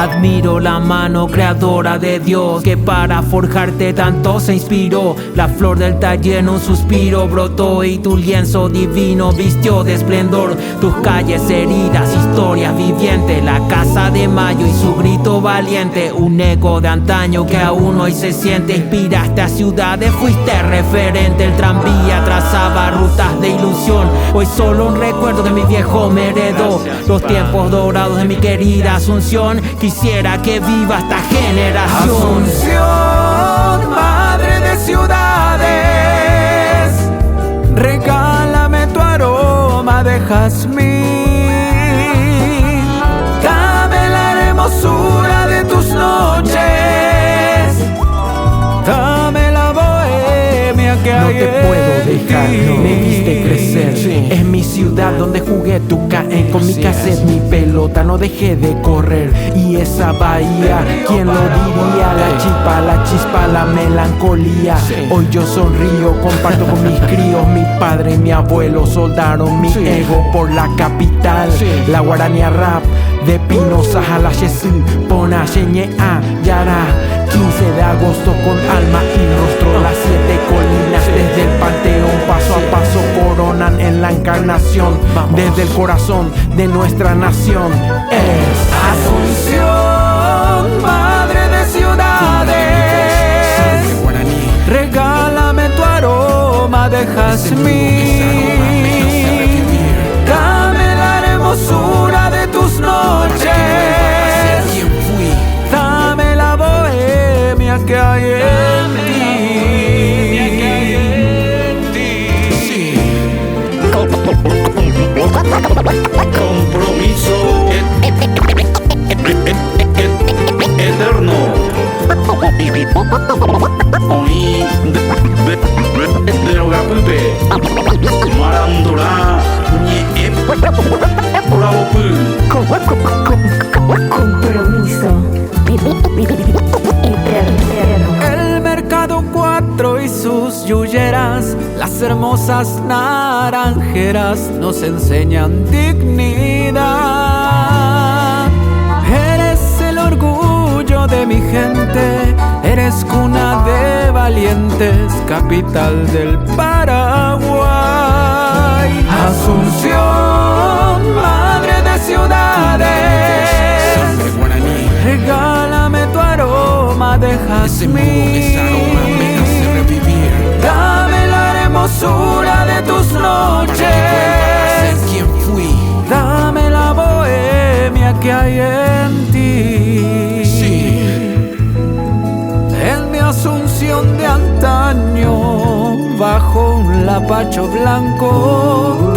Admiro la mano creadora de Dios, que para forjarte tanto se inspiró. La flor del taller en un suspiro brotó, y tu lienzo divino vistió de esplendor. Tus calles heridas, historias vivientes, la casa de Mayo y su grito valiente. Un eco de antaño que aún hoy se siente. Inspiraste a ciudades, fuiste referente. El tranvía trazaba rutas de ilusión. Hoy solo un recuerdo que mi viejo me heredó. Los tiempos dorados de mi querida Asunción. Quisiera que viva esta generación. Asunción, madre de ciudades, regálame tu aroma de jazmín. Dame la hermosura de tus noches, dame la bohemia que No hay te puedo dejar, en me viste crecer. Es mi ciudad donde jugué tu caen. Con mi cassette, mi pelota, no dejé de correr. Y esa bahía, ¿quién lo diría? La chispa, la melancolía. Hoy yo sonrío, comparto con mis críos. Mi padre y mi abuelo soldaron mi ego por la capital. La guaranía rap de Pino, Sajala, Yesil, Pona, Yeñe, Yara. 15 de agosto con alma y rostro. Las 7 colinas desde el panteón, paso a paso coronan en la encarnación. Desde el corazón de nuestra nación es Asunción, madre de ciudades, regálame tu aroma de jazmín. Dame la hermosura de tus noches, dame la bohemia que hay en ti. Compromiso eterno. Oí de Ogapupe Marandura Compromiso eterno. El mercado 4 y sus yuyeras, las hermosas naranjeras nos enseñan dignidad. Eres el orgullo de mi gente, eres cuna de valientes, capital del Paraguay. Asunción, madre de ciudades, regálame tu aroma de jazmín. Dame la hermosura de tus noches, dame la bohemia que hay en ti. En mi Asunción de antaño, bajo un lapacho blanco,